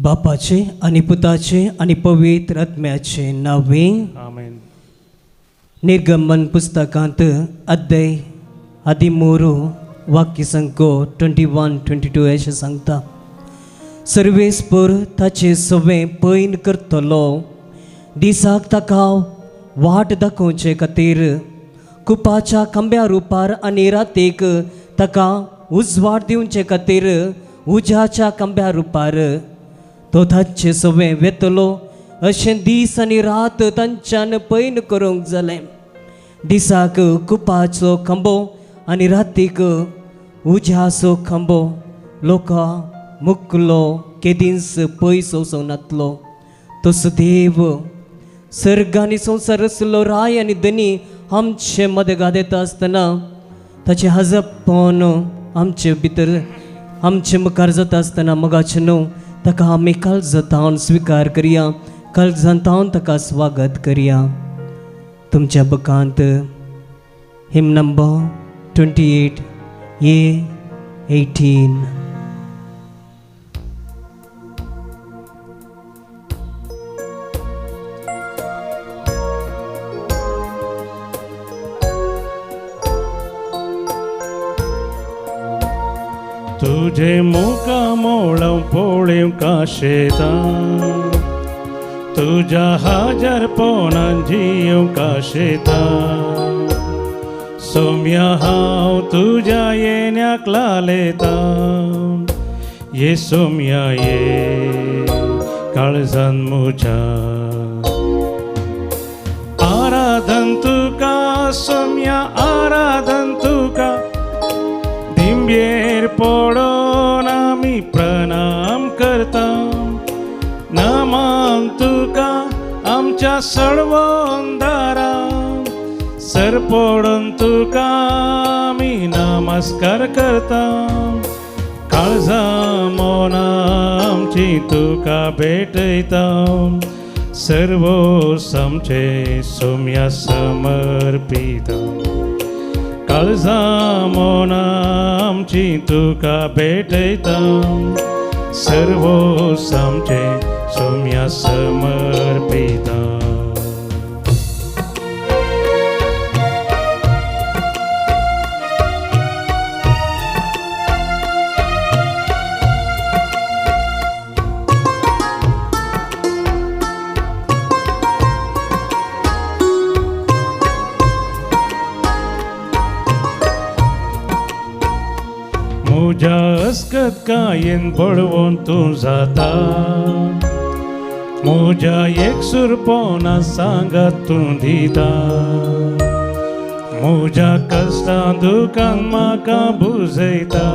बापाचे आणि पुताचे आणि पवित्र आत्म्याचे नावे आमेन. निर्गमन पुस्तकांत अध्याय 13 वाक्य संख्या 21-22 अशें सांगता. सर्वेस्पर ताचे सवें पैन करतलो, दिसाक ताका वाट दाखोवचे खातीर कुपाच्या खांब्या रुपार आनी रातीक ताका उजवाड दिवचे खातीर उज्याच्या खांब्या रुपार तो ताचे सवें वेतलो. अशें दीस आनी रात तांच्यान पैन करूंक जालें. दिसाक कुपाचो खांबो आनी रातीक उज्याचो खांबो. लोकां मुकलो केदींस पयस वचोनातलो. तसो देव सर्ग आनी संवसार रचलो. राय आनी धनी आमचे मदें गादेता आसतना ताचें हाजपण आमचे भितर आमचे मुखार जाता आसतना मोगाचें न्हू ताका आमी काळजांतावन स्विकार करया, काळजांतावन ताका स्वागत करया. तुमच्या बुकांत हिम नंबर 28A18. तुझे मुका मोळव पोळेव काशेता, तुझ्या हजार पोनान जीव काशेता. सोम्या हांव तुझ्या येण्याक लालेता, ये सोम्या ये काळजान म्हज्या. आराधन तुका सोम्या आराधन तुका, दिंबेर पडोन आमी प्रणाम करता. नमान तुका आमच्या सडवोन दारा, सर पडोन तुका आमी नमस्कार करता. काळजा मोना आमची तुका भेटयता, सर्वोस आमचे सोम्या समर्पिता. काळजा मोना आमची तुका भेटयता, सर्वोस आमचे सोम्या समर्पिता. म्हज्या अस्कत कायेन पडवोन तूं जाता, म्हज्या एकसुरपणा सांगात तूं दिता. म्हज्या कश्टां दुखान म्हाका बुजयता,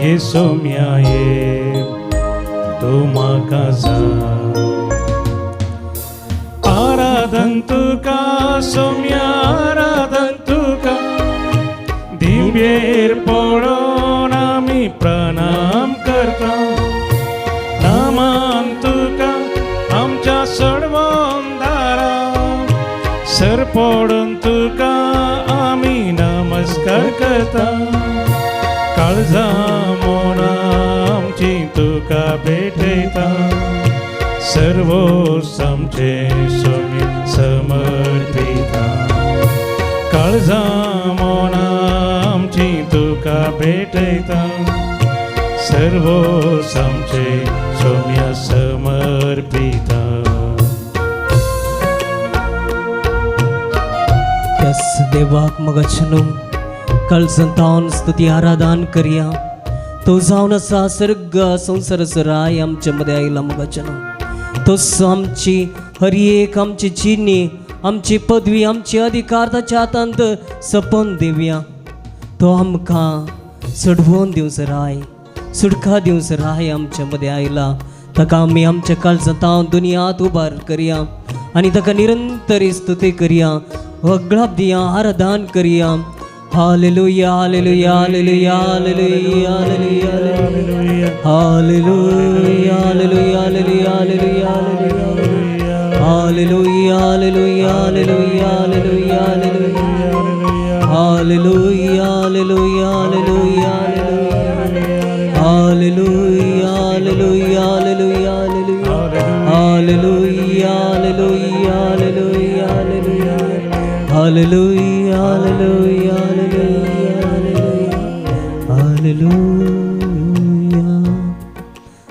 ये सोम्या ये तूं म्हाका जा. आराधन तुका सोम्या आराधन तुका, दिंबेर पडोन आमी प्रणाम करता. नामान तुका आमच्या सडवोन दारा, सर पडोन तुका आमी नमस्कार करता. काळजा मोना आमची तुका भेटयता, सर्वोस आमचे सोम्या समर्पिता. काळजा मोना आमची तुका भेटयता, सर्वोस आमचे सोम्या समर्पिता. त्यास देवाक मोगाचें काळजांतावन स्तुती आराधन करया. तो जावन आसा सर्ग संवसाराचो राय आमचे मदें आयला मोगाचें. तोच आमची हर एक आमची चिन्नी आमची पदवी आमची अधिकार ताच्या हातांत सपन दिवया. तो आमकां सडवोन दिवस राय, सुडका दिवस राय आमचे मदें आयला. ताका आमी आमच्या काळजांतावन दुनियांत उबार करया आनी ताका निरंतर स्तुती करया, वगळाप दिया, आराधन करया. Hallelujah hallelujah hallelujah hallelujah hallelujah hallelujah hallelujah hallelujah hallelujah hallelujah hallelujah hallelujah hallelujah hallelujah hallelujah hallelujah hallelujah hallelujah hallelujah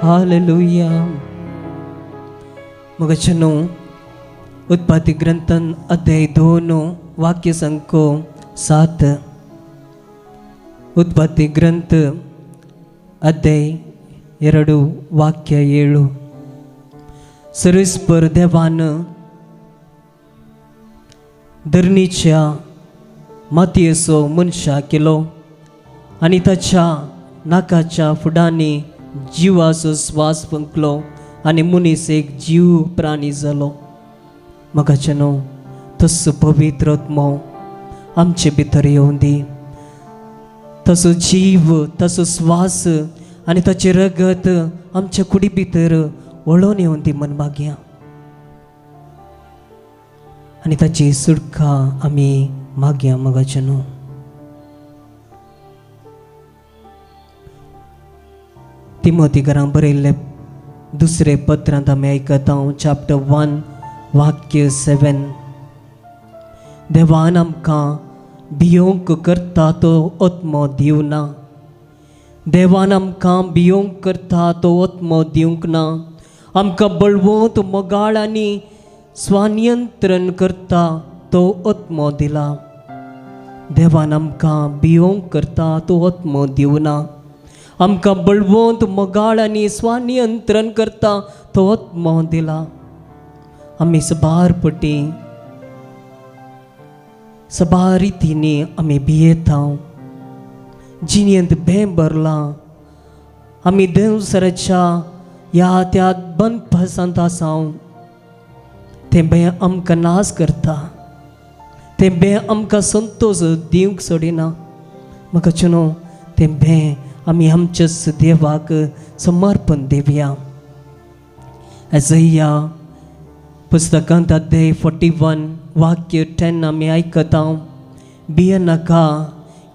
hallelujah. मगचनो उत्पत्ति ग्रंथन अध्याय 2 वाक्य संख्यो 7. उत्पत्ति ग्रंथ अध्याय 2 वाक्य 7. सर्वेस्पर देवानं धरणीच्या मातयेचो मनशा केलो आणि ताच्या नाकाच्या फुडांनी जिवाचो श्वास फुंकलो आणि मनीस एक जीव प्राणी जालो. मगाच्यानो तसो पवित्र आत्मो आमचे भितर येवन दी. तसो जीव, तसो श्वास आणि ताचे रगत आमच्या कुडी भितर वळोन येवन दी म्हण मागया. आणि ताची सुटका आमी मागया. मगाच्यानो तिमोथीकारांक बरयल्ले दुसरे पत्रांत आमी आयकता चॅप्टर 1 वाक्य 7. देवान आमकां भियोंक करता तो आत्मो दिवना. देवान आमकां भियोंक करता तो आत्मो दिवंक ना. आमकां बळवंत मोगाळ आनी स्वानियंत्रण करता तो आत्मो दिला. देवान आमकां भियोंक करता तो आत्मो दिवना. आमकां बळवंत मोगाळ आनी स्वानियंत्रण करता तो आत्मो दिला. आमी सबारपटी सबार रितींनी आमी भियेता. जिणेंत भें भरलां. आमी देवसराच्या ह्या त्या बंदपासांत आसांव. तें भें आमकां नाश करता. तें भें आमकां संतोश दिवंक सोडिना. म्हाका चुनो तें भें आमी आमच्या देवाक समर्पण दिवया. यशाया पुस्तकांत अध्याय 41 वाक्य 10 आमी आयकता. भियेनाका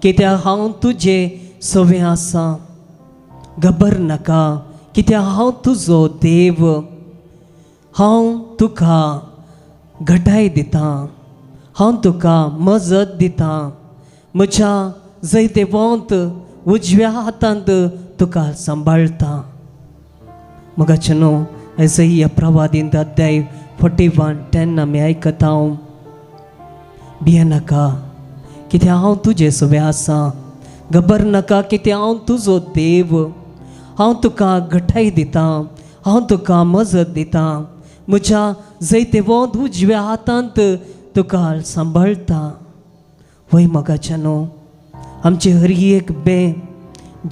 कित्याक हांव तुजे सवे आसा. घबरनाका कित्याक हांव तुजो देव. हांव तुका घटाय दिता. हांव तुका मजत दिता. म्हज्या जैतेवंत उजव्या हातांत तुका सांबाळता. मगाच्यानो यशाया प्रवादींत अध्याय 41:10 आमी आयकता. भियेनाका कित्याक हांव तुजे सवे आसा. घबरनाका कित्याक हांव तुजो देव. हांव तुका घटाय दिता. हांव तुका मजत दिता. म्हज्या जैतेवंत उजव्या हातांत तुका सांबाळता. वय मगाच्यानो आमची हर एक भें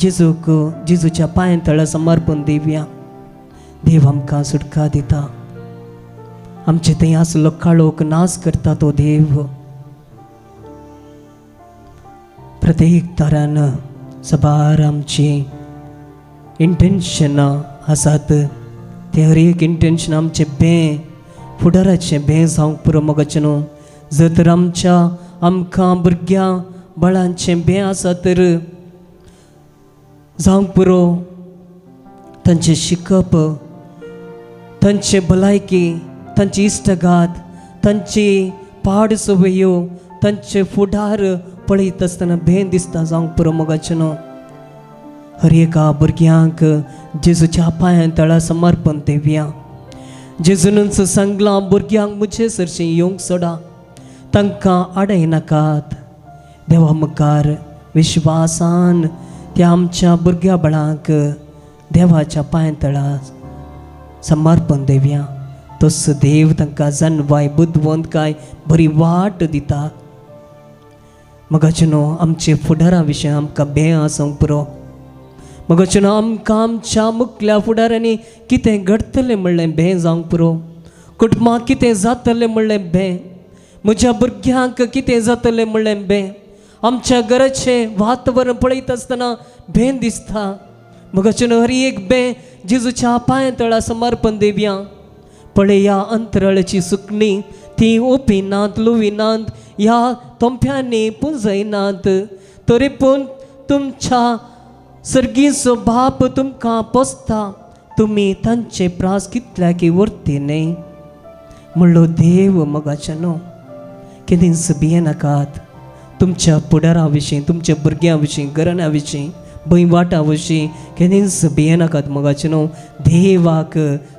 जेजूच्या पांय तळा समर्पण दिवया. देव आमकां सुटका दिता. आमचे थंय आसलो काळोख नाश करता तो देव. प्रत्येक तरान सबार आमची इंटेन्शनां आसात. ते हर एक इंटेन्शन आमचे भें फुडाराचे भें जावंक पुरो. मगाच्यानो जर तर आमकां भुरग्यां बाळांचें भें आसा तर जावंक पुरो. तांचें शिकप, तांचे भलायकी, तांची इश्टगात, तांची पाड सवयो, तांचे फुडार पळयत आसतना भें दिसता जावंक पुरो. मगाच्यानो हर एका भुरग्यांक जेजूच्या पांयां तळा समर्पण दिवया. जेजूनच सांगलां भुरग्यांक म्हजे सरशीं येवंक सोडा. तांकां आडयनाकात. देवा मुखार विश्वासान त्या आमच्या भुरग्या बाळांक देवाच्या पांय तळा समर्पण दिवया. तसो देव तांकां जानवाय बुद्धवंतकाय बरी वाट दिता. मगाच्यानो आमचे फुडारा विशीं आमकां भें आसूंक पुरो. मगाच्यानो आमकां आमच्या मुखल्या फुडारांनी कितें घडतलें म्हणलें भें जावंक पुरो. कुटुंबाक कितें जातलें म्हणलें भें. म्हज्या भुरग्यांक कितें जातलें म्हणलें भें. आमच्या घराचें वातावरण पळयत आसतना भें दिसता. मगाच्यानो हर एक भें जेजूच्या पांय तळा समर्पण दिवया. पळया अंतराळाची सुकणी ती ओपिनात, लुविनात, ह्या तोंप्यांनी पुंजयनात. तरी पूण तुमच्या सर्गीचो बाप तुमकां पोसता. तुमी तांचे प्रास कितल्याकी वर्ती न्ही म्हणलो देव. मगाच्यानो केदींच भियेनाकात. तुमच्या फुडारा विशीं, तुमच्या भुरग्यां विशीं, घराण्या विशीं बई वाटावशी केन्स भियेनाकात मोगाचेनो देवाक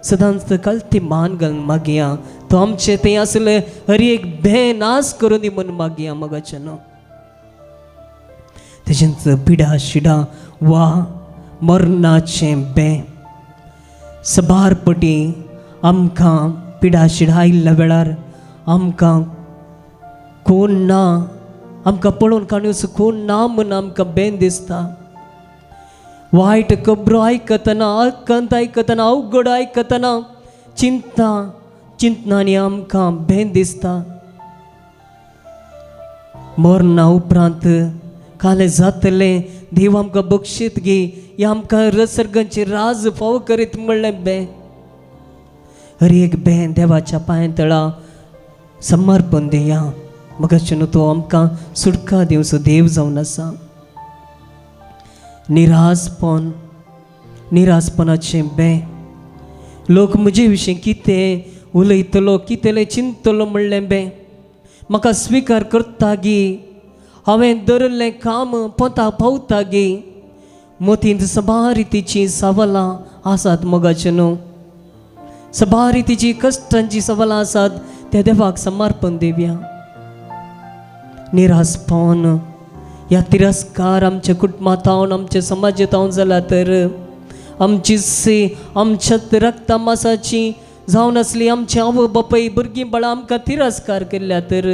सदांच कल्ती मान घालून मागया तो आमचे ते असले हर एक भे नाश करून दी म्हूण मागया मोगाचेनो तेजेंच पिडा शिडा वा मरणाचें बे सबारपटी आमकां पिडा शिडा आयिल्ल्या वेळार आमकां कोण ना आमकां पळोवन काणूस कोण ना म्हूण आमकां बेन दिसता वायट खबरो आयकतना आयकतना अवघड आयकतना चिंतनांनी आमकां बेन दिसता मरणा उपरांत काले जातले देव आमकां बक्षीत घे हे आमकां सर्गांचे राज फाव करीत म्हणलें बे हर एक बेन देवाच्या पांय तळा समर्पण दिया मगाच्यान तो आमकां सुटका दिवचो देव जावन आसा निरासपणाचें बे लोक म्हजे विशीं कितें उलयतलो कितें चिंतलो म्हणलें बे म्हाका स्विकार करता गी हांवें धरलें काम पोता पावता गी मोतींत सबा रितीची सवालां आसात मोगाचें न्हू सबा रितीची कश्टांची सवालां आसात त्या देवाक समर्पण दिवया निरासपण ह्या तिरस्कार आमच्या कुटुंबांत आमच्या समाजांत जाला तर आमची आमच्यात रक्ता मासाची जावन आसली आमची आवय बापाय भुरगीं बाळां आमकां तिरस्कार केल्ल्या तर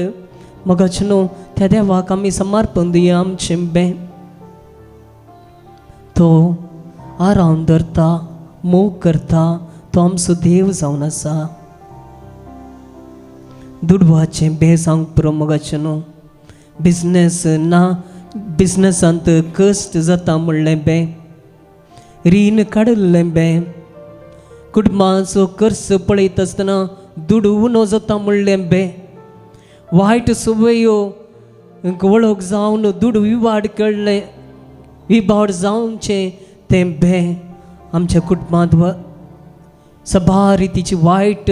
मोगाचें न्हू त्या देवाक आमी समर्पण दिया आमचें बे तो आरावन धरता मोग करता तो आमचो देव जावन आसा दुडवाचें बे सांग पुरो मोगाचें न्हू बिझनसांत कश्ट जाता म्हणलें बे रीण काडलें बे कुटुंबाचो खर्च पळयत आसतना दुड उणो जाता म्हणलें बे वायट सवयो वळख जावन दुड विबाड जावचें तें बे आमच्या कुटुंबांत सबा रितीची वायट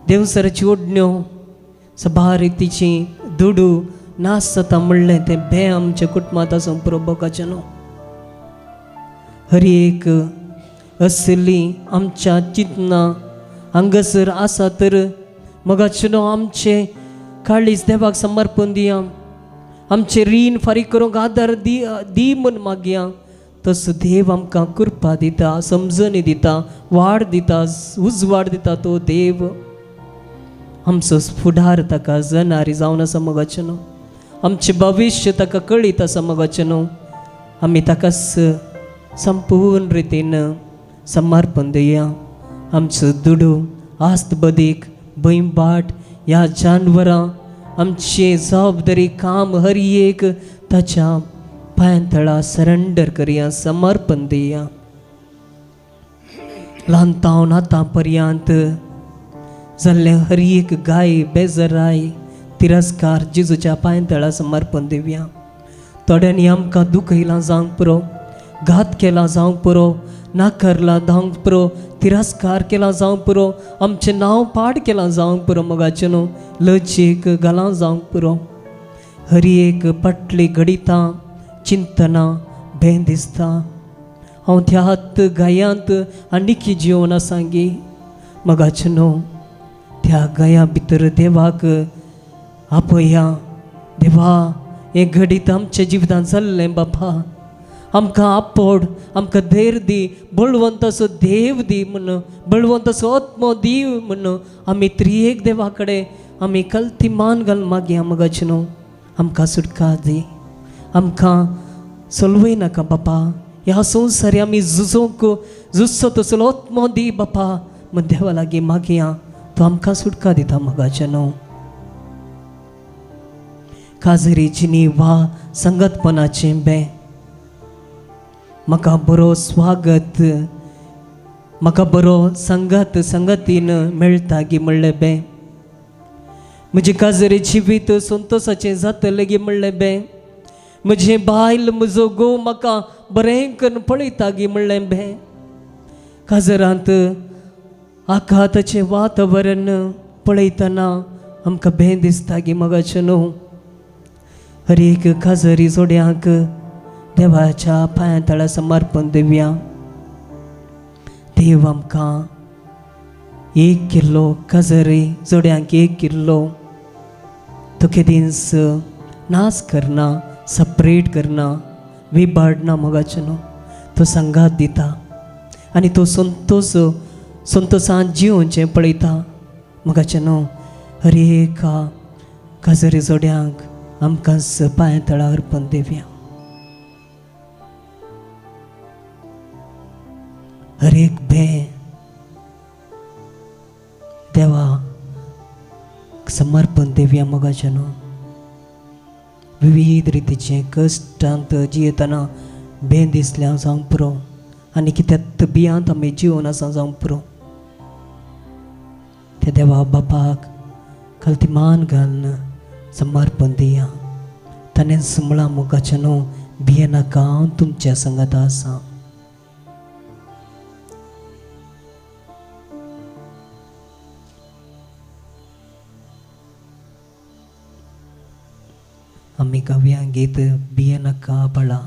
देवसराची ओडण्यो सबा रितीची दुडू नास जाता म्हणलें तें बे आमच्या कुटुंबांत आसूं पुरो बोकाचें न्हू हर एक असली आमच्या चिंतना हांगासर आसा तर मोगाचें न्हू आमचें काळीज देवाक समर्पण दिया आमचें रीण फारीक करूंक आदार दी म्हूण मागया तसो देव आमकां कृपा दिता समजणी दिता वाड दिता उजवाड दिता तो देव आमचो फुडार ताका जनारी जावन आसा मोगाचें न्हू आमचें भविश्य ताका कळीत आसा मोगाचें न्हू आमी ताकाच संपूर्ण रितीन समर्पण दिया आमचो दुडू आस्त बदीक भंयबाट ह्या जानवरां आमची जबाबदारी काम हर एक ताच्या पांयतळा सरेंडर करया समर्पण दिया ल्हानतावन आतां पर्यंत जाल्ले हर एक गाय बेजराय तिरस्कार जेजूच्या पांयतळा समर्पण दिवया थोड्यांनी आमकां दुखयलां जावंक पुरो घात केला जावंक पुरो नाकारला जावंक पुरो तिरस्कार केला जावंक पुरो आमचें नांव पाड केलां जावंक पुरो मोगाचें न्हू लज्जेक घालां जावंक पुरो हर एक पटली घडितां चिंतना भें दिसता हांव त्यात गायांत आनीक जिवन आसां गे मोगाचें न्हू त्या गाया भितर देवाक आपया देवा हें घडीत आमच्या जिवितांत जाल्लें बापा आमकां आपोड आमकां धैर्य दी बळवंताचो देव दी म्हण बळवंताचो आत्मो दी म्हण आमी त्रिएक देवा कडेन आमी कल्ती मान घालून मागया मोगाचें न्हू आमकां सुटका दी आमकां चलवय नाका बापा ह्या संवसारी आमी झुजचो तसलो आत्मो दी बापा म्हण देवा लागीं मागया तो आमकां सुटका दिता मोगाचें न्हू काजरीची वा संगतपणाचें बे म्हाका बरो स्वागत म्हाका बरो संगतीन मेळटा गी म्हणलें बे म्हजें काजरी जिवीत संतोशाचें जातलें गी म्हणलें बे म्हजें बायल म्हजो घोव म्हाका बरें करून पळयता गी म्हणलें बे काजरांत आकाताचें वातावरण पळयतना आमकां भें दिसता गी मोगाचें न्हू हर एक काजरी जोड्यांक देवाच्या पांया समर्पण देवया. देव आमकां 1 किलो काजरी जोड्यांक 1 किलो तो केदींच नाश करना, सपरेट करना, विभाडना मोगाचें न्हू. तो संगात दिता आनी तो संतोषान जिवोवचें पळयता मोगाचें न्हू. हर एका काजरी जोड्यांक आमकां पांया तळा अर्पण देवया. हर एक भे देवा समर्पण देवया मोगाचें न्हू. विविध रितीचे कश्टांत जियेतना भें दिसल्या जावं पुरो आनी कित्यात बियांत आमी जिवन आसा जावं पुरो. त्या देवा बापाक खालती मान घालन समर्पण दिया. ताणें सुमळा मोगाचें न्हू भिये नाका, हांव तुमच्या संगत आसा. आमी गावया गीत भिये नाका बाळा.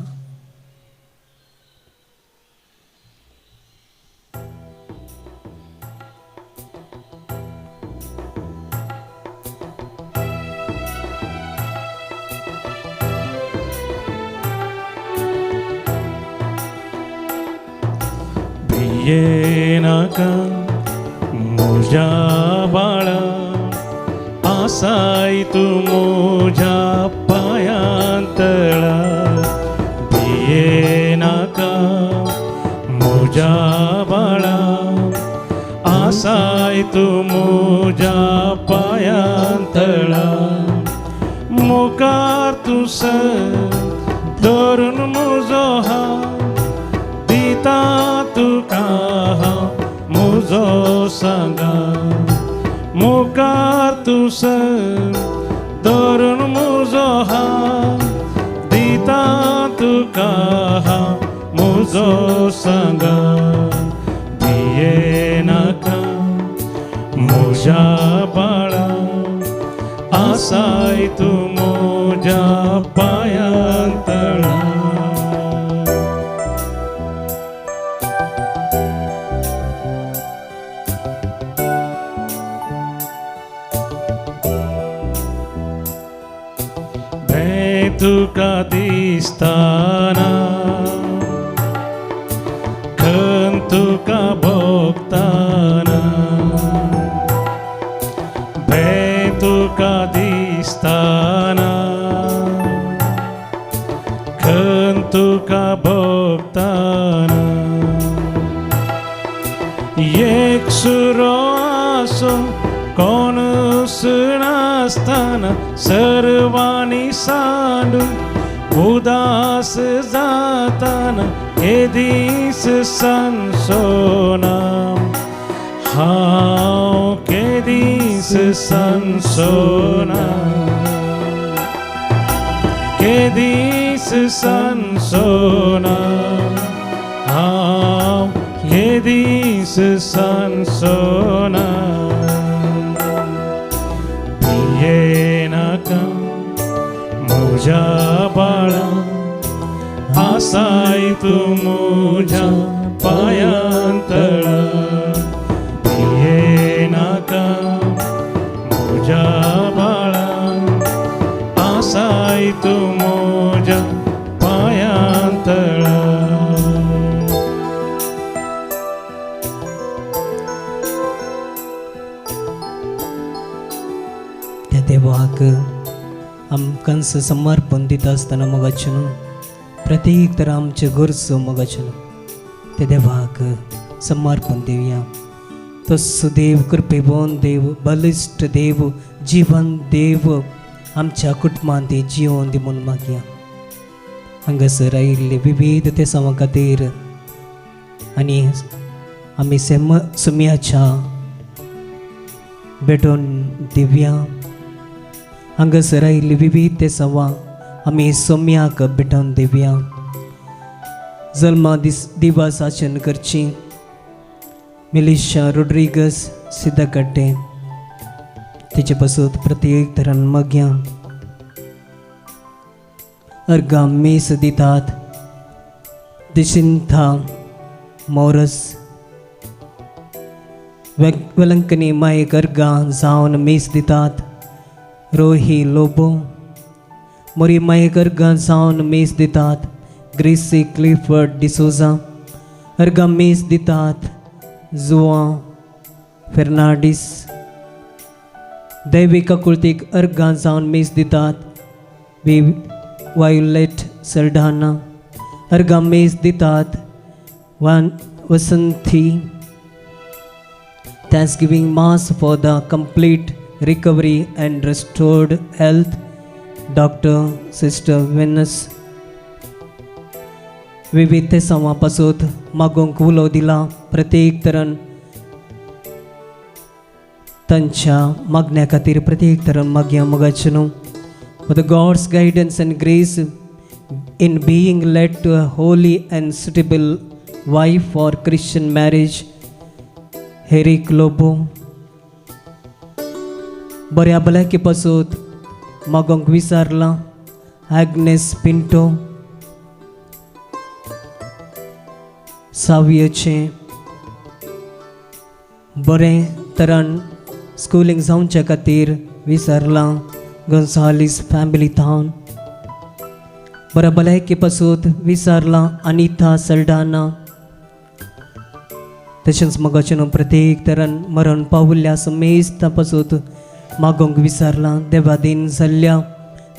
भिये नाका म्हज्या बाळा, आसाय तूं म्हज्या पांयांतळा. भिये नाका म्हज्या बाळा, आसाय तूं म्हज्या पांयांतळा. मुखार तूं धरून म्हजो हात दिता तुका हांव म्हजो सांगात. मुखार तूं धरून म्हजो हात दिता तुका हांव म्हजो सांगात. भिये नाका म्हज्या बाळा, आसाय तूं म्हज्या पांयांतळा. तुका दिसताना खंत तुका भोगताना. भय तुका दिसताना खंत तुका भोगताना. एक सुरो आसो कोणूच नासतना सर्वांनी सांडून उदास जाताना हे दीस संसोना. हांव के दीस संसोना, के दीस संसोना. हांव के दीस संसोना. भिये नाका म्हज्या बाळा, आसाय तूं म्हज्या पांयांतळा. भिये नाका म्हज्या बाळा, आसाय तूं म्हज्या पांयांतळा. त्या देवाक आमकां समर्पण दिता आसतना मोगाचें न्हू प्रत्येक तर आमचे गरजो मोगाचें न्हू त्या देवाक समर्पण देवया. तो सुदेव कृपेबोन देव, बलिश्ट देव, जीवन देव आमच्या कुटुंबांत जिवन दी म्हूण मागया. हांगासर आयिल्ले विविधते सवा खातीर आनी आमी सुमयाच्या भेटोन दिवया. हांगासर आयिल्ली विविध सवा आमी सोम्याक भेटोन दिवया. जल्मा दिवस आचरण करची मिलिशा रोड्रिगस सिद्धकट्टे तिचे पासून प्रत्येक तरान मागया. अर्गां मेस दितात दिशिंथा मोरस वलंकनी माय गर्गा जावन मेस दितात रोही लोबो मोरी माय गर्गा जावन मेस दितात ग्रेसी क्लिफर्ड डिसोजा अर्गा मेस दितात जुआ फेर्नांडीस दैविका कुळतीक अर्गा जावन मेस दितात वायोलेट सल्ढाना अर्गा मेस दितात वसंती Thanksgiving Mass for the complete recovery and restored health, Dr. Sister Venus. विविध समापासून मागोंक उलो दिला प्रत्येक तरण तांच्या मागण्या खातीर प्रत्येक तरण मागया मगाचनो for the God's guidance and grace in being led to a holy and suitable wife for Christian marriage. Herrick Lobo बऱ्या भलायकी पासून मागोंक विचारला ॲग्नेस पिंटो सावियेचें बरें तरान स्कुलींग जावचे खातीर विचारला गोन्सालीस फॅमिली थावन बऱ्या भलायकी पासून विचारला अनिता सल्डाना तशेंच मगाचें प्रत्येक तरान मरण पावुल्ल्या समेस्त पासून मागोंक विचारला देवादीन जाल्ल्या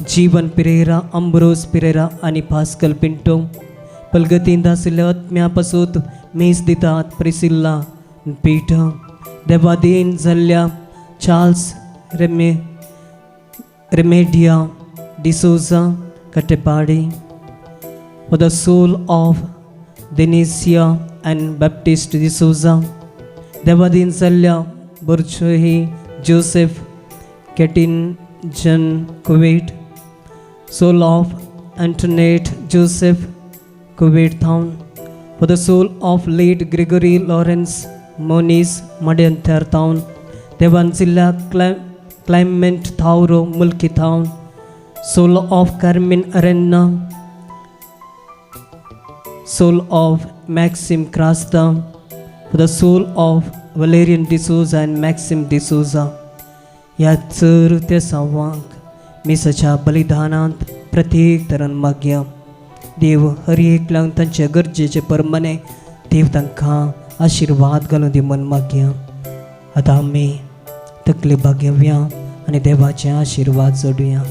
जीवन पिरेरा अंब्रोस पिरेरा आनी पास्कल पिंटो पलगतीन आशिल्ल्या आत्म्या पासून मेस दितात प्रिसिल्ला पीटर देवादीन जाल्ल्या Charles Remedia D'Souza Katepadi for the soul of Denesia and Baptist D'Souza, देवादीन जाल्ल्या बुर्चोही जोसेफ केटिंजन Kuwait soul of Antoinette Joseph Kuwait Town, for the soul of late Gregory Lawrence Moniz Madyanthar Town, देवान जिल्ल्या Clement Thauro Mulki Town, soul of Carmen Arena, soul of Maxim Krasta, for the soul of Valerian D'Souza and Maxim D'Souza. या चर त्या सावांक मिसाच्या बलिदानांत प्रत्येक तरान मागया देव हर एकल्यांक तांचे गरजेचे परमने देव तांकां आशिर्वाद घालून दी म्हण मागया. आतां आमी तकले भागेवया आनी देवाचे आशिर्वाद जोडुया.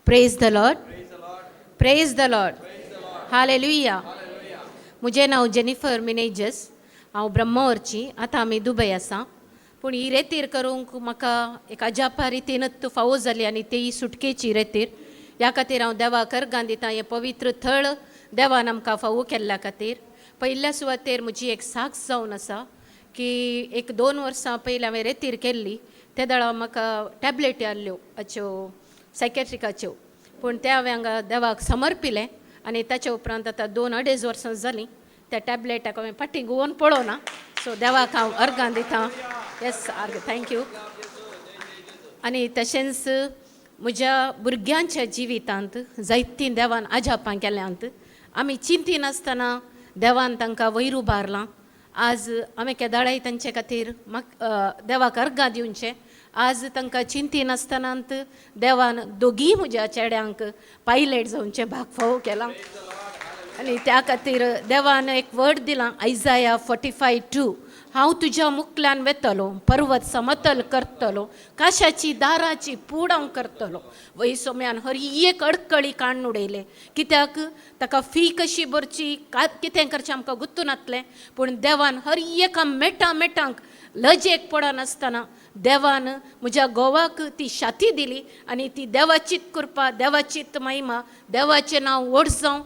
Praise the Lord. Praise the Lord. Hallelujah. मुझे नाव जेनिफर मिनेजस हांव ब्रह्मवरची आतां आमी दुबय आसा पूण ही रेतीर करूंक म्हाका एक अजापा रितीनच फावो जाली आनी ती सुटकेची रेतीर ह्या खातीर हांव देवाक अर्गां दिता हें पवित्र थळ देवान आमकां फावो केल्ल्या खातीर. पयल्या सुवातेर म्हजी एक साक्ष जावन आसा की एक 2 वर्सां पयलीं हांवें रेतीर केल्ली त्या दळा म्हाका टॅबलेटी आहल्यो हाच्यो सायकॅट्रिकाच्यो पूण त्या हांवें हांगा देवाक समर्पिलें आनी ताच्या उपरांत आतां 2-2.5 वर्सां जालीं त्या टॅबलेटाक हांवें फाटीं घुंवोवन पळोवना. सो देवाक हांव अर्गां दितां. येस अर्ग थँक्यू. आनी तशेंच म्हज्या भुरग्यांच्या जिवितांत जायतीं देवान आजापां केल्यांत आमी चिंती नासतना देवान तांकां वयर उबारलां. आज हांवें केदाळाय तांचे खातीर देवाक अर्गां दिवचें. आज तांकां चिंती नासतनांत देवान दोगी म्हज्या चेड्यांक पायलट जावचे भाग फावो केला. आणि त्या खातीर देवान एक वर्ड दिला आयजाया 45:2 हांव तुज्या मुखल्यान वेतलो पर्वत समतल करतलो काशाची दाराची पूड हांव करतलो वय सोम्यान हर एक अडकळी काडून उडयले कित्याक ताका फी कशी भरची कितें करचें आमकां गुर्तू नासलें पूण देवान हर एका मेटांक लजेक पडनासतना देवान म्हज्या घोवाक ती शाती दिली आनी ती देवाचीत कृपा देवाचीत महिमा देवाचें नांव व्हड जावं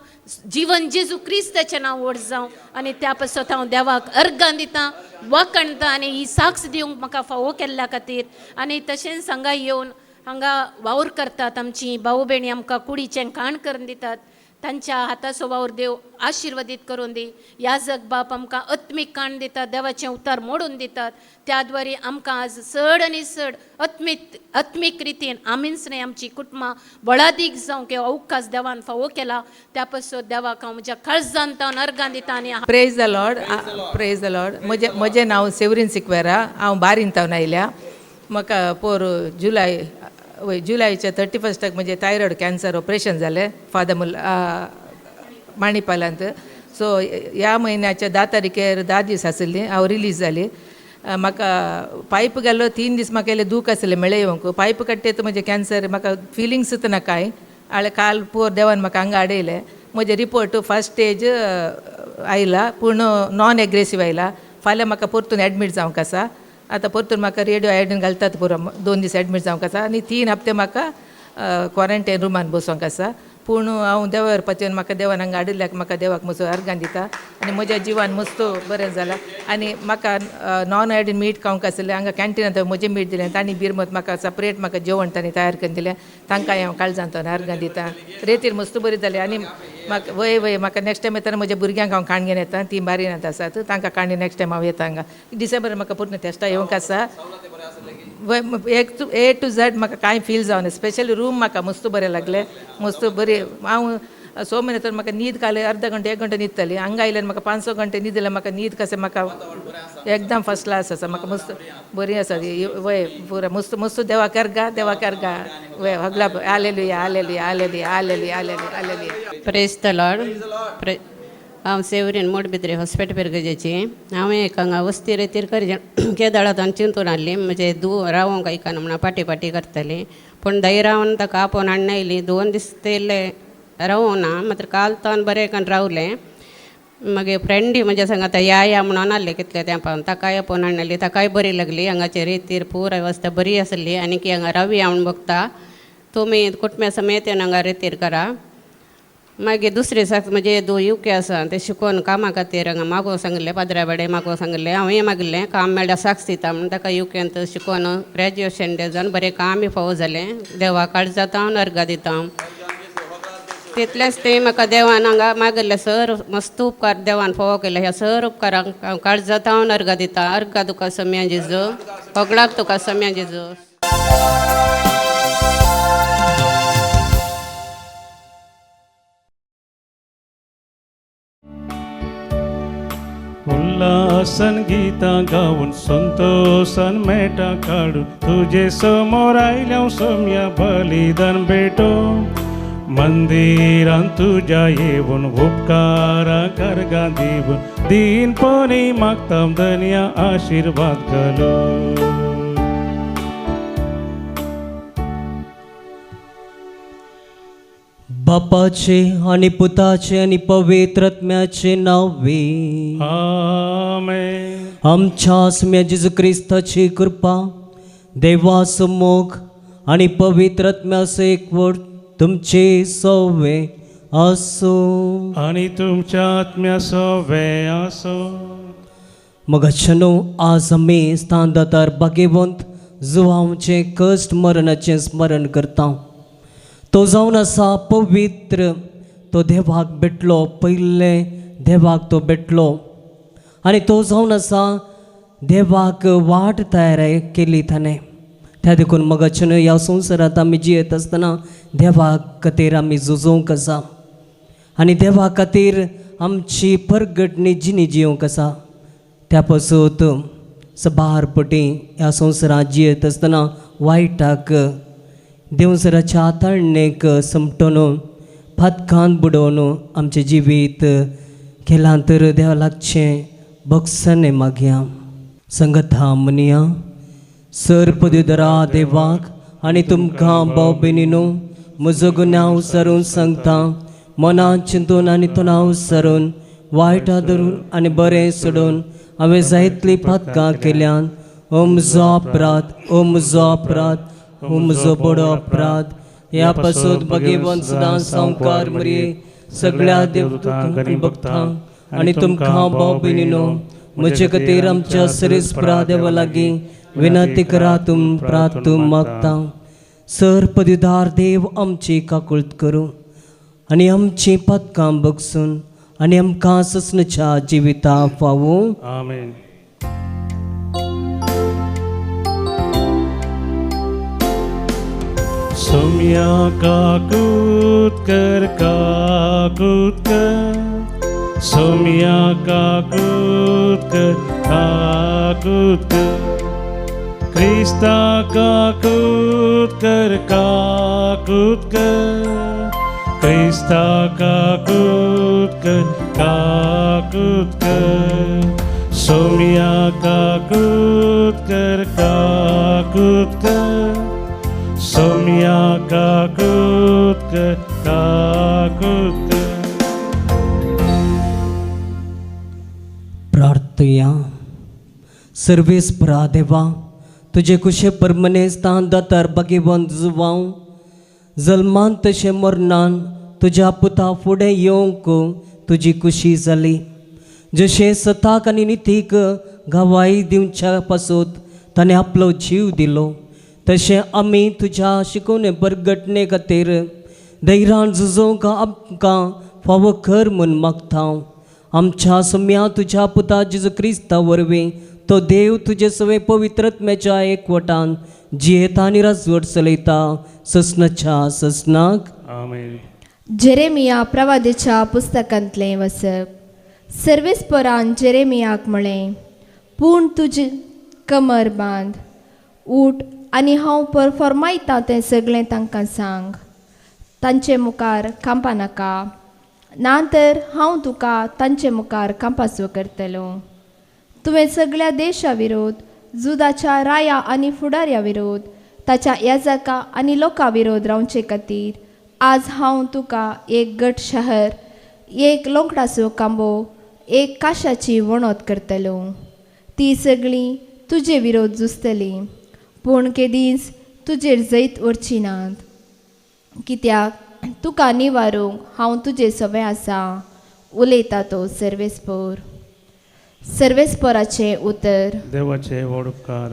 जीवन जेजू क्रिस्ताचें नांव व्हड जावं आनी त्या पासत हांव देवाक अर्गां दितां वाकणता आनी ही साक्ष दिवंक म्हाका फावो केल्ल्या खातीर आनी तशेंच हांगा येवन हांगा वावर करतात आमची भाऊ भयणी आमकां कुडीचें खाण करून दितात तांच्या हाताचो वावर देव आशिर्वादीत करून दी याजक बाप आमकां आत्मीक काण दितात देवाचें उतार मोडून दितात त्या द्वारे आमकां आज चड आनी चड आत्मीक रितीन आमीच न्ही आमची कुटुंबां बळादीक जावं किंवा अवकाश देवान फावो केला त्या पासत देवाक हांव म्हज्या काळजांत अर्गां दिता आनी प्रेज द लॉर्ड म्हजें नांव सेवरीन सिक्वेरा हांव बारींतावन आयल्या म्हाका पोर जुलायच्या 31 म्हणजे थायरॉयड कॅन्सर ऑपरेशन जालें फादर माणिपालांत सो ह्या म्हयन्याच्या 10 तारखेर 10 दीस आसली हांव रिलीज जाली म्हाका पायप गेलो 3 दीस म्हाका इल्लें दूख आसलें मेळे येवंक पायप कट्टेत म्हणजे कॅन्सर म्हाका फिलिंग्सूच ना कांय आळे काल पोर देवान म्हाका हांगा हाडयलें म्हजे रिपोर्ट फर्स्ट स्टेज आयला पूण नॉन एग्रेसीव आयला फाल्यां म्हाका परतून एडमीट जावंक आसा आतां परतून म्हाका रेडिओ आयडीन घालतात पुरो 2 दीस एडमीट जावंक आसा आनी 3 हप्ते म्हाका क्वॉरंटायन रुमान बसोवंक आसा पूण हांव देवार पातयेवन म्हाका देवान हांगा हाडिल्ल्याक म्हाका देवाक म्हजो अर्गां दिता आनी म्हज्या जिवान मस्त बरें जालां आनी म्हाका नॉन आयडीन मीठ खावंक आसलें हांगा कॅन्टीनांत म्हजें मीठ दिलें तांणी बिरमत म्हाका सपरेट म्हाका जेवण तांणी तयार करून दिलें तांकांय हांव काळजांत अर्गां दिता रेतीर मस्त बरी जाली आनी म्हाका वय म्हाका नेक्स्ट टायम येतना म्हज्या भुरग्यांक हांव काण घेवन येता ती बारीनात आसात तांकां काणी नेक्स्ट टायम हांव येता हांगा डिसेंबर म्हाका पूर्ण टेस्टा येवंक आसा A to Z म्हाका कांय फील जावना स्पेशली रूम म्हाका मस्त बरें लागलें मस्त बरी हांव सो म्हयने तर म्हाका न्हीद काले अर्द घंटे 1 घंटे न्हिदताली हांगा आयल्यार म्हाका 5-6 घंटे न्हीद जाल्यार म्हाका न्हीद कशें म्हाका एकदम फर्स्ट क्लास आसा म्हाका मस्त बरी आसा वय पुरा मस्त मस्त देवाक अर्गा वय हगला hallelujah hallelujah hallelujah hallelujah hallelujah hallelujah praise the lord हांव सेवरीन मोडबिद्रे हॉस्पिटल पेरगजेची हांवें एक हांगा वस्ती रेतीर केदाळांत चिंतून हाडली म्हणजे रावोंक ऐकना म्हणून पाटी करताली पूण दही रावन ताका आपोवन हाडून आयली 2 दीस तेले रावूना मात्र काल तान बरें करून रावलें मागीर फ्रेंडी म्हज्या सांगात या म्हणून आसलें कितले तेंपान ताकाय आपोवन हाडली ताकाय बरी लागली हांगाचे रेतीर पुराय वस्ता बरी आसली आनी की हांगा रावी हांव बघता तुमी कुटुंब्या समेत येवन हांगा रेतीर करा मागीर दुसरे दिसाक म्हजे 2 युके आसा ते शिकोवन कामा खातीर हांगा मागोवंक सांगलें पाद्राबाडे मागोवंक सांगलें हांवें मागलें काम मेळ्ळ्यार साक्ष दिता म्हणून ताका युकेंत शिकोवन ग्रॅज्युएशन जावन बरें कामय फावो जालें देवा काळजांत हांव अर्गां दिता तितलेंच ते म्हाका देवान हांगा मागले सर मस्त उपकार देवान फावो केले ह्या सर उपकारांक हांव काळजांत हांव अर्गां दिता अर्गां तुका सम्या जेजू होगळाक तुका सम्या जेजू उल्हासन गीतां गावून संतोषान मेटा काडून तुजे समोर आयल्या सोम्या बलिदान भेटो मंदिरान तुज्या येवन उपकाराक अर्गां दिवन दीनपणी मागता धन्या आशीर्वाद घालून बापाचे आणि पुताचे आणि पवित्र आत्म्याचे नावे आमेन. आमच्या आत्म्या जेजू ख्रिस्ताची कृपा देवाचो मोग आणि पवित्र आत्म्याचो एकवट तुमचे सवे असो आणि तुमच्या आत्म्याचो वे असो. मग आज आमी स्थानदातार भाग्यवंत जो आमचे कश्ट मरणाचे स्मरण करता तो जावन आसा पवित्र तो देवाक भेटलो पयले देवाक तो भेटलो आनी तो जावन आसा देवाक वाट तयार केली ताणें त्या देखून मगाच्यान ह्या संवसारांत आमी जियेत आसतना देवा खातीर आमी झुजोवंक आसा आनी देवा खातीर आमची परगटणी जिणी जियोंक आसा त्या पासून सबारपटी ह्या संवसारांत जियेत आसतना वायटाक देवसराच्या आताळणेक समटून फातकान बुडोवन आमचें जिवीत केलां तर देवा लागचें बक्षणे मागया. संगता म्हणया सर पदवीधरा देवाक आनी तुमकां भाव भयणीनो म्हजो गुन्यांव विसरून सांगता. मनांत चिंतून आनी तोंडां विसरून वायटा धरून आनी बरें सोडून हांवें जायतलीं पातकां केल्यान ओ म्हजो अपराध, ओ म्हजो अपराध, ओ म्हजो बडो अपराध. ह्या पासून भगवंत सदां संवकार मरये सगळ्या देवतांक आनी भक्तांक आनी तुमकां भाव भयणीनो म्हजे खातीर आमच्या सरीसपरा देवा लागीं विनंती करातूम प्रातूम मागता. सर पदवीदार देव आमची काकुळट करूं आनी आमची पातकां बगसून आनी आमकां ससनच्या जिविता फावूं. आमेन. सोम्या काकूत कर, काकूत कर. सोम्या काकूत कर, काकूत कर. क्रिस्ता काकूत कर, काकूत कर. क्रिस्ता काकूत कर, काकूत कर. सोम्या काकूत कर, काकूत कर. सोम्या काकूत कर, काकूत कर. प्रार्थया. सर्वेस्परा देवा तुजे कुशे परमनेस्तान दातार भगवंत जुवांव जल्मान तशें मरणान तुज्या पुता फुडें येवंक तुजी खुशी जाली. जशें सताक आनी नितीक गवाही दिवच्या पासून ताणें आपलो जीव दिलो तशें आमी तुज्या शिकवणे बरगटणे खातीर धैर्यान झुजोवंक आमकां फावो कर म्हूण मागता. आमच्या सम्या तुज्या पुता जेजू क्रिस्ता वरवीं तो देव तुजे सवे पवित्रत्म्याच्या एकवटान जियेता आनी राजवट चलयता ससनाच्या ससनाक. आमेन. जेरेमिया प्रवादीच्या पुस्तकांतलें वचप. सर्वेस्परान जेरेमियाक म्हळें, पूण तुजी कमर बांद, उठ आनी हांव फरमायतां तें सगळें तांकां सांग. तांचे मुखार कांपा नाका, ना तर हांव तुका तांचे मुखार कांपाचो करतलो. तुवें सगळ्या देशा विरोध, जुदाच्या राया आनी फुडाऱ्या विरोध, ताच्या याजकां आनी लोकां विरोध रावचे खातीर आज हांव तुका एक गट शहर, एक लोंकडाचो कांबो, एक काशाची वणत करतलो. ती सगळीं तुजे विरोध झुजतलीं, पूण केदींच तुजेर जैत उरची नात. कित्याक तुका निवारूंक हांव तुजे सवे आसा, उलयता तो सर्वेस्पर. सर्वेस्पराचें उतर. देवाचे व्हड उपकार.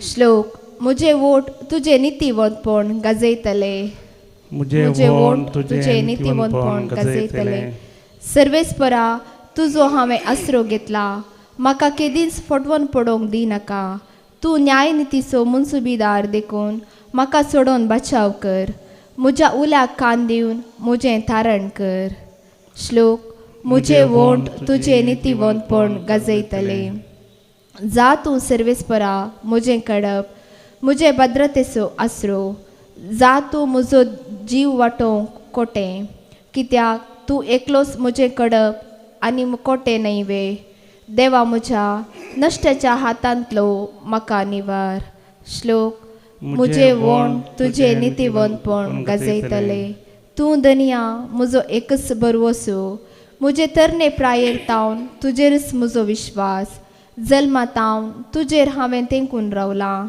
श्लोक. म्हजे वोट तुजे नितीवंतपण गाजयतले, म्हजे वोट तुजे नितीवंतपण गाजयतले. सर्वेस्परा तुजो हांवें आसरो घेतला, म्हाका केदींच फटवून पडोवंक दिनाका. तूं न्यायनितीचो मुनसुबीदार देखून म्हाका सोडोवन बचाव कर. म्हज्या उल्याक कान दिवन म्हजें तारण कर. श्लोक. म्हजे वोट तुजे नितीवंतपण गाजयतले. जा तूं सर्वेस्परा म्हजें कडप, म्हजे भद्रतेचो आसरो. जा तूं म्हजो जीव वाटोवंक कोटें, कित्याक तूं एकलोच म्हजें कडप आनी कोटें न्हयवे. देवा म्हज्या नश्टाच्या हातांतलो म्हाका निवार. श्लोक. म्हजे वोण तुजे नितीवंतपण गाजयतले. तूं धनिया म्हजो एकच बरवसो. म्हजे तरणे प्रायेर तावन तुजेरच म्हजो विश्वास. जल्मातावन तुजेर हांवें तेंकून रावलां.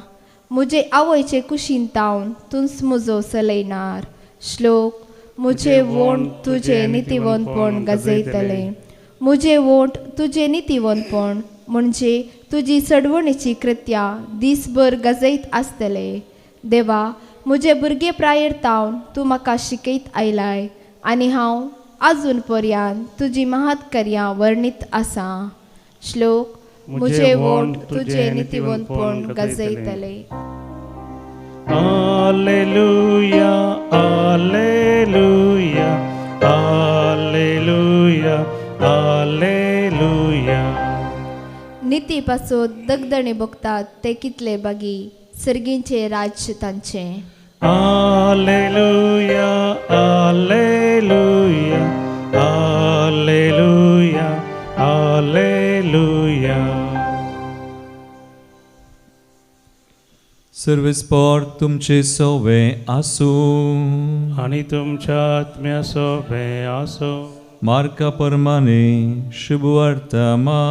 म्हजे आवयचे कुशीन तावन तूंच म्हजो चलयणार. श्लोक. म्हजे वोट तुजे नितीवंतपण गाजयतले. म्हजे वोट तुजे नितीवंतपण म्हणजे तुजी चडवणीची कृत्यां दीसभर गाजयत आसतले. देवा, म्हजे भुरगे प्रायेर तावन तूं म्हाका शिकयत आयलाय आनी हांव आजून पर्यंत तुजी महात कार्यां वर्णीत आसा. श्लोक. म्हजे वोट तुजे नितीवंतपण गाजयतले. Alleluia, Alleluia, Alleluia, Alleluia. निती पासून दगदणे भोगतात ते कितले बागी, सर्गींचे राज्य तांचे. Alleluia, Alleluia. Alleluia, Alleluia, Alleluia. सर्विस्पोर तुमचे सोवे आसू आणि तुमच्या आत्म्या सोबे असो. मार्का परमाने शुभवार्तामा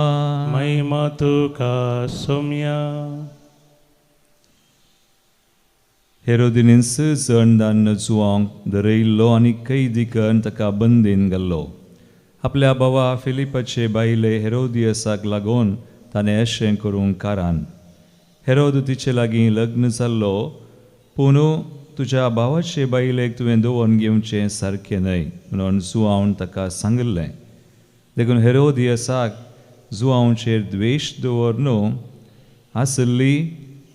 महिमा तुका सोम्या. हेरोदिनीस चणदान नचुवांक दरयल्लो आनी कैदी करून ताका बंदीन घाल्लो. आपल्या भावा फिलिपाचे बायले हेरोदियसाक लागून ताणें अशें करूंक कारण. हेरोद तिचे लागीं लग्न जाल्लो, पूण तुज्या भावाचे बायलेक तुवें दवरून घेवचें सारकें न्हय म्हणून जुआवन ताका सांगलें. देखून हेरोदियसाक जुआवचेर द्वेश दवरून आसली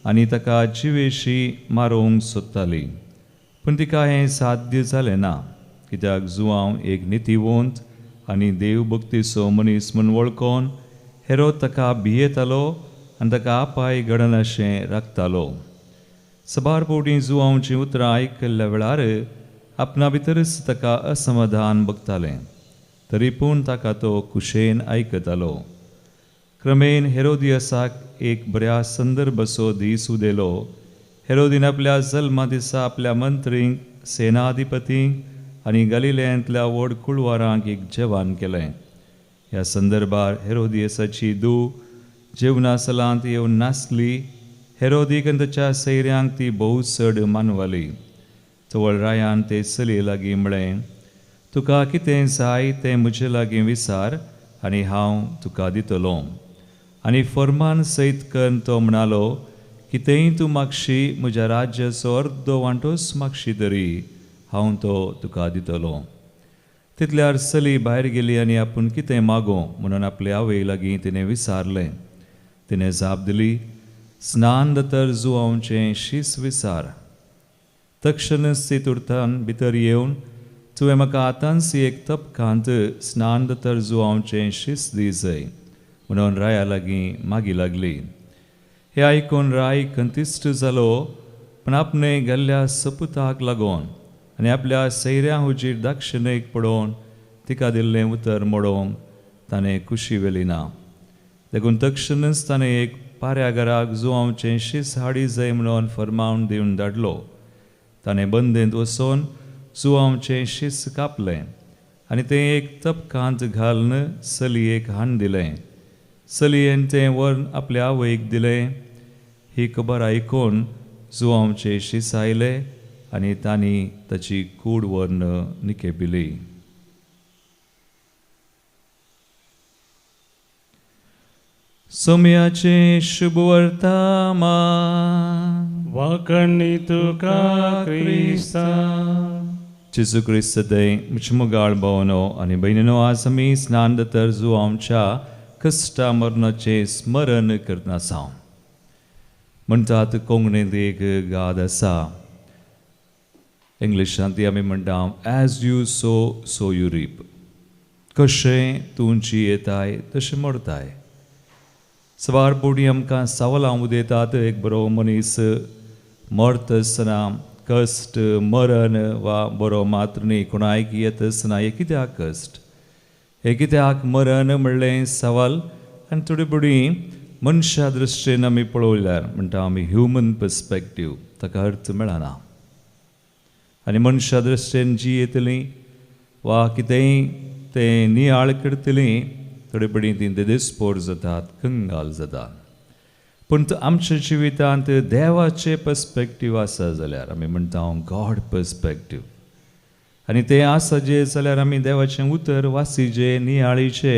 आनी ताका जिवेशी मारूंक सोदताली. पूण तिका हें साध्य जालें ना, कित्याक जुआंव एक नितीवंत आनी देवभक्तीचो मनीस म्हूण वळखून हेरोद ताका भियेतालो आनी ताका आपाय घडना अशें राखतालो. सबार फावटी जुआंवचीं उतरां आयकल्ल्या वेळार आपणा भितरच ताका असमाधान भोगतालें, तरी पूण ताका तो कुशेन आयकतालो. क्रमेन हेरोदियसाक एक बऱ्या संदर्भाचो दीस उदेलो. हेरोदीन आपल्या जल्मा दिसा आपल्या मंत्रींक, सेनाधिपतींक आनी गलिलेंतल्या व्हड कुळवारांक एक जेवण केलें. ह्या संदर्भार हेरोदियसाची धूव जेवणा सलांत येवन नासली. हेरोदीक आनी ताच्या सैऱ्यांक ती भोव चड मानवाली. चवळ रायान ते चलये लागीं म्हळें, तुका कितें जाय तें म्हजे लागीं विचार आनी हांव तुका दितलो. आनी फर्मान सयत करून तो म्हणालो, कितेंय तूं मागशी, म्हज्या राज्याचो अर्दो वांटोच मागशी तरी हांव तो तुका दितलो. तितल्यार चली भायर गेली आनी आपूण कितें मागों म्हणून आपले आवय लागीं तिणें विचारलें. तिणें जाप दिली, स्नान दोतोर जुआवचें शीस विचार. तक्षणच ती तुर्तान भितर येवन, तुवें म्हाका आतांच एक तपकांत स्नान दोतोर जुआवचें शीस दी जाय म्हणून राया लागीं मागी लागली. हें आयकून राय कंतिश्ट जालो, पूण आपणें गेल्ल्या सपुताक लागून आनी आपल्या सैऱ्या हुजीर दाक्षिणेक पडोवन तिका दिल्लें उतर मोडोवंक ताणें कुशी वेली ना. देखून तक्षणच ताणें एक पाऱ्या घराक जुआवचें शीस हाडी जाय म्हणून फर्मावन दिवन धाडलो. ताणें बंदेंत वचून जुआवचें शीस कापलें आनी तें एक तपकांत घालन चलयेक हाण दिलें. चलयेन तें व्हरून आपल्या आवयक दिलें. ही खबर आयकून जुआवचें शीस आयलें आनी तांणी ताची कूड व्हरून निकेपिली. सोम्याचे शुभवर्तामान. वाकणी तुका क्रिस्ता. जेजू क्रिस्त दय म्हजे मुगाळ भावनो आनी भयणीनो, आज आमी स्नान दोतोर जुआवच्या कश्टा मरणाचें स्मरण करतना आसा. म्हणटात कोंकणींत एक गाद आसा, इंग्लिशांत ती आमी म्हणटा, as you sow so you reap. कशें तूं जियेताय तशें मरताय. सवार पोटी आमकां सावलां उदेतात. एक बरो मनीस मरता आसतना कश्ट, मरण वा बरो मात्र न्ही, कोणायक येता आसतना हे कित्याक कश्ट, हे कित्याक मरण म्हणलें सवाल. आनी थोडी बडी मनशा दृश्टीन आमी पळयल्यार म्हणटा आमी ह्युमन पर्स्पेक्टीव, ताका अर्थ मेळना. आनी मनशा दृश्टीन जी येतलीं वा कितेंय तें नियाळ करतलीं, थोडी बडी ती दिसपोर जातात, कंगाल जातात. पूण आमच्या जिवितांत देवाचे पर्स्पेक्टीव आसा जाल्यार आमी म्हणटा गॉड पर्स्पेक्टीव. आनी तें आसा जे जाल्यार आमी देवाचें उतर वासीचे, नियाळीचे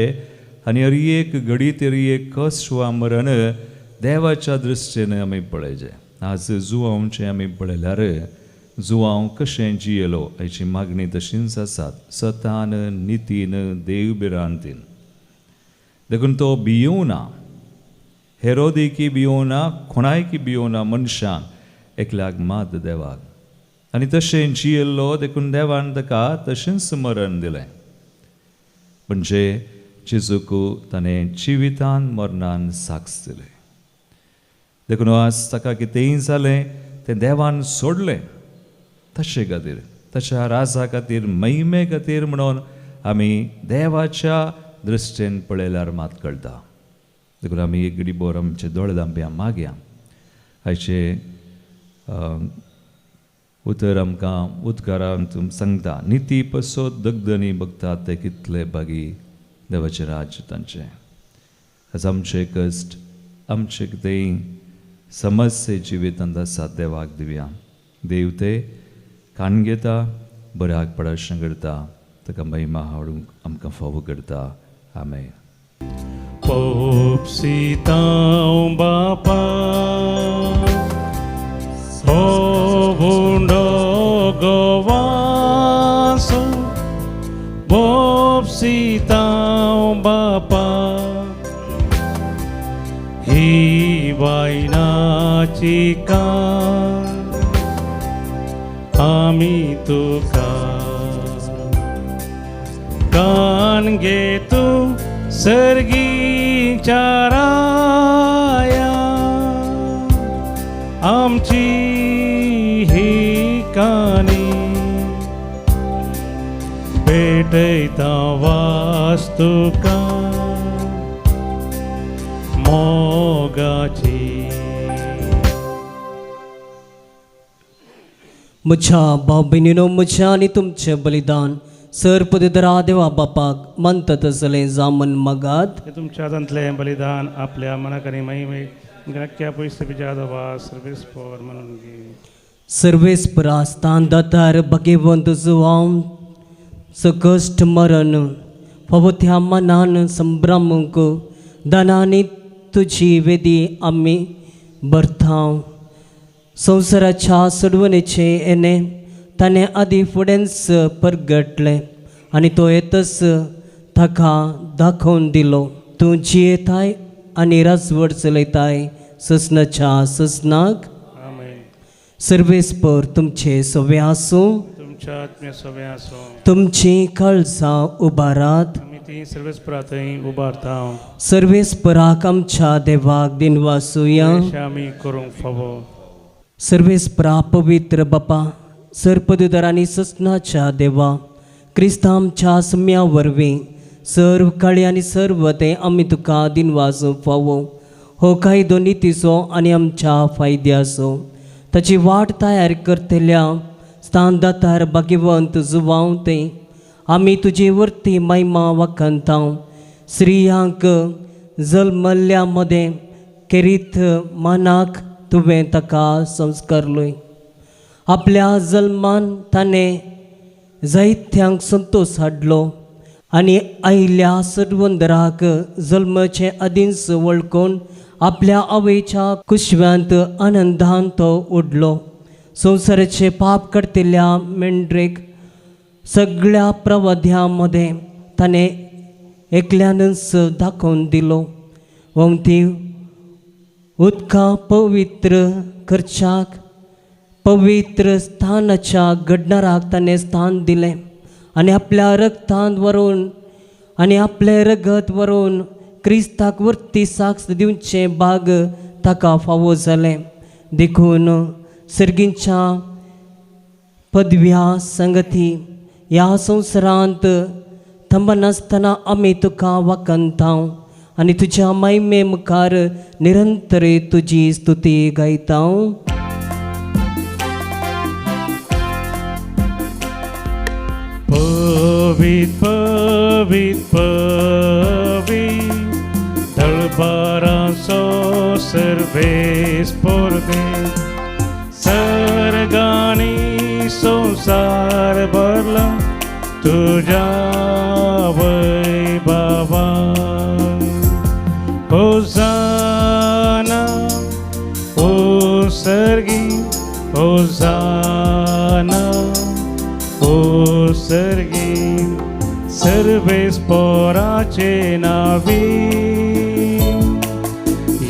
आनी हर एक घडीत हर एक कश्ट वा मरण देवाच्या दृश्टीन आमी पळयचें. आज जुआवचें आमी पळयल्यार जुआंव कशें जियेलो हाची मागणी तशींच आसात, सतान, नितीन, देवबिरांतीन. देखून तो भियोना, हेरोदेकी भियोना, कोणायकी भियोना मनशांक, एकल्याक मात देवाक. आनी तशें जियेल्लो देखून देवान ताका तशेंच मरण दिलें. म्हणजे जेजूक ताणें जिवितान मरणान साक्ष दिलें. देखून आज ताका कितेंय जालें तें देवान सोडलें तशें खातीर तशा राजा खातीर महिमे खातीर म्हणून आमी देवाच्या दृश्टेन पळयल्यार मात कळटा. देखून आमी एक घडी बोर आमचे दोळे धांपया मागया. आयचे उतर आमकां उद्गारांतून सांगता, निती पसोत दगदनी बगतात ते कितले बागी देवाचे राज्य तांचे. आज आमचे कश्ट आमचे कितेंय समस्ये जिवितांत आसात देवाक दिवया. देव ते काण घेता, बऱ्याक पडाशें करता, ताका महिमा हाडूंक आमकां फावो करता. आमेन. Popsitão bapa Ovundo govaso Popsitão bapa Hivaina chica Ami tuka Kan getu सर्गीच्या राया आमची ही कानी भेटैता वास्तुका मोगाची. म्हज्या भाव भयणीनो, म्हज्या आनी तुमचें बलिदान सर्पदरा देवा बापाक म्हणटा तसलें जामन मागात. हे तुमच्या हातांतलें बलिदान आपल्या मनाक आनी महिमे ग्राक्या पयस बिजादोबा सर्वेस्पोर म्हणून घे. सर्वेस्परा स्थान दातार भगवंत जुवांव सकश्ट मरण पवत्या मनान संभ्रमक दानांनी तुजी वेदी आमी भरतांव. संवसाराच्या सोडवणेचे येणे ताणें आदी फुडेंच परगटलें आनी तो येतच ताका दाखोवन दिलो. तूं जियेताय आनी राजवट चलयताय ससनाच्या ससनाक. आमेन. सर्वेस्पर तुमचे सवे आसूं, तुमच्या आत्म्या सवे आसूं. तुमची काळजां उबारात. आमी ती सर्वेस्परा थंय उबारता. सर्वेस्पराक आमच्या देवाक दिनवासुया. आमी करूंक फावो. सर्वेस्परा पवित्र बापा, सर्पदुदारांनी ससनाच्या देवा, क्रिस्तांच्या सम्या वरवीं सर्व काळी आनी सर्व ते आमी तुका दिनवासो फावो. हो कायदो नितीचो आनी आमच्या फायद्याचो. ताची वाट तयार करतल्या स्थानदातार भाग्यवंत जुवांव ते आमी तुजे वर्ती महिमा वखंतांव. स्त्रियांक जल्मल्ल्या मदें केरीत मानाक तुवें ताका संस्कारलोय. आपल्या जल्मान ताणें जायत्यांक संतोष हाडलो आनी आयिल्ल्या सडवंदराक जल्माचे आदींच वळखून आपल्या आवयच्या कुशव्यांत आनंदान तो उडलो. संवसाराचे पाप करतिल्ल्या मेंढरेक सगळ्या प्रवाद्यां मदें ताणें एकल्यानच दाखोवन दिलो. वंती उदकां पवित्र करच्याक पवित्र स्थानाच्या घडणाराक ताणें स्थान दिलें आनी आपल्या रगतांत व्हरून आनी आपलें रगत व्हरून क्रिस्ताक वर्ती साक्ष दिवचें भाग ताका फावो जालें. देखून सर्गींच्या पदव्या संगती ह्या संवसारांत थंबनासतना आमी तुका वखंतांव आनी तुज्या महिमे मुखार निरंतर तुजी स्तुती गायतांव. Pavit, pavit, pavit, darbaraso serves por de sargani sonsar barla tuja vaibhava. Hosanna, o sargi, Hosanna, o सर्गी सर्वेस्पराचे नावी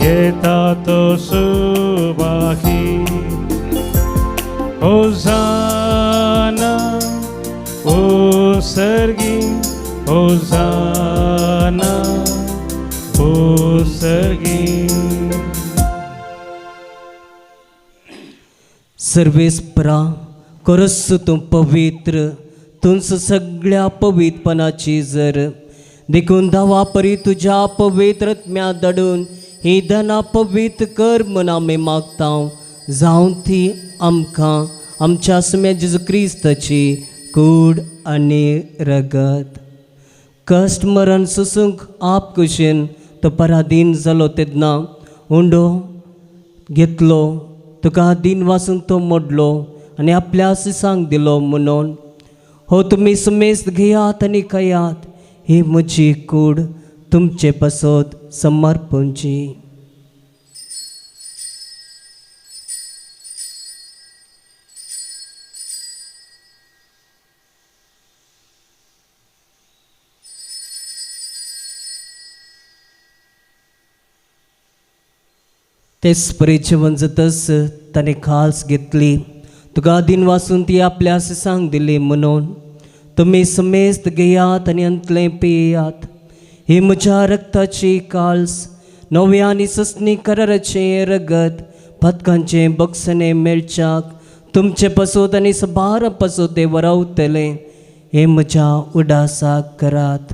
येता तो सुवाही. होसाना ओ सर्गी, होसाना ओ सर्गी. सर्वेस्परा खरंच तूं पवित्र तुंच सगळ्या पवित्रपणाची जर देखून धावा परी तुझ्या पवित्रत्म्या दडून ही धना पवित्र कर म्हूण आमी मागता जावं ती आमकां आमच्या सुम्या जेजू क्रिस्ताची कूड आनी रगत कश्ट मरण सुसूंक आप कुशीन तो पराधीन जालो तेन्ना उंडो घेतलो तुका दिन वासून तो मोडलो आनी आपल्या सिसांक दिलो म्हणून हो तुमी सुमेस्त घेयात आनी खायात ही म्हजी कूड तुमचे पासत समर्पणची. तेच परी जेवण जातच ताणें खास घेतली तुका दिन वासून ती आपल्या सिसांक दिली म्हणून तुमी समेस्त घेयात आनी अंतले पियात ही म्हज्या रक्ताची काल्स नव्या आनी ससनी कराराचें रगत पदकांचे बक्षणे मेळच्याक तुमचे पासत आनी सबार पासत ते वरावतले हे म्हज्या उडासाक करात.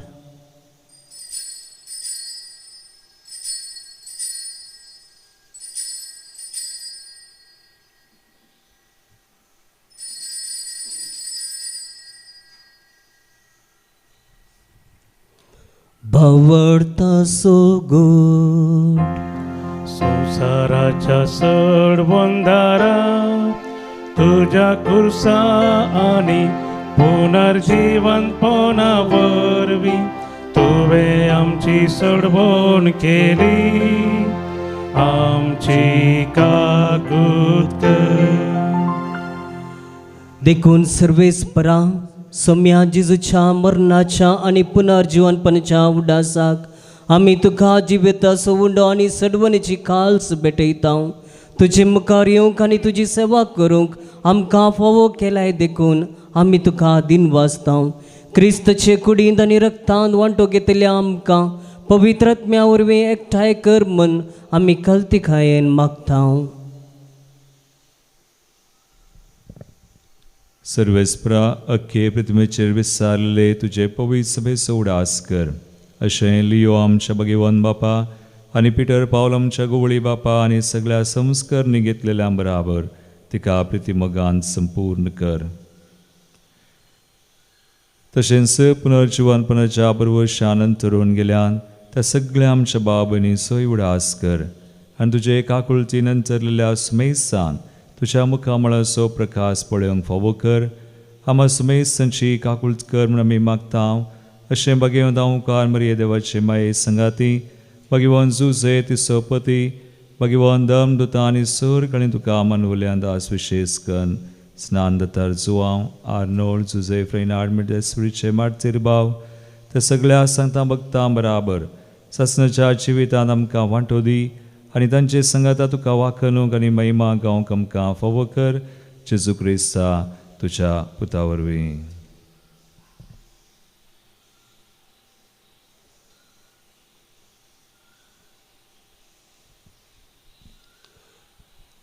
भावडता सोगोड संसाराच्या चड बंदारा तुझ्या कुर्सा आनी पुनर्जीवनपणा वरवीं तुवें आमची सडवण केली आमची काकूत कर. देखून सर्वेस्परा सोम्या जेजूच्या मरणाच्या आनी पुनर्जीवनपणाच्या उडासाक आमी तुका जिवेता सवुंडो आनी सडवणेची काल्स भेटयता तुजे मुखार येवंक आनी तुजी सेवा करूंक आमकां फावो केलाय देखून आमी तुका दिन वाजता क्रिस्तचे कुडींत आनी रक्तांत वांटो घेतल्या आमकां पवित्रत्म्या वरवीं एकठांय कर म्हूण आमी कल्तिकायेन मागता. सर्वेस्परा अख्खे पृथ्वीचेर विस्तारले तुजे पवित्र सभेचो उडास कर अशें लियो आमच्या भगिवन बापा आनी पिटर पावल आमच्या गोवळी बापा आनी सगळ्या संस्करणी घेतलेल्या बराबर तिका प्रितीमोगान संपूर्ण कर. तशेंच पुनर्जीवनपणाच्या बरोबर तरून गेल्यान त्या सगळ्या आमच्या बाबनी सोय उडास कर आनी तुजे एकाकुलतीन अंतरलेल्या सुमेसान तुझ्या मुखामळाचो प्रकाश पळोवंक फावो कर आमा सुमेसांची काकुळट कर म्हूण आमी मागता अशें भगेवन हांवकार मरिये देवाचे माये संगाती भगवान जुजे तिचो पती भगवान धर्मदूता आनी सर्ग आनी तुका मानवल्यान दास विशेष कन स्नान दतार जुवांव आर्नोल्ड जुजे फ्रेनार्ड मिडेसुरीचे मार्तीर भाव त्या सगळ्या संतां भक्तां बराबर ससनाच्या जिवितांत आमकां वांटो दी आनी तांचे संगता तुका वाखणूक आनी महिमा गावंक आमकां फावो कर जेजू क्रिस्ता तुज्या पुता वरवीं.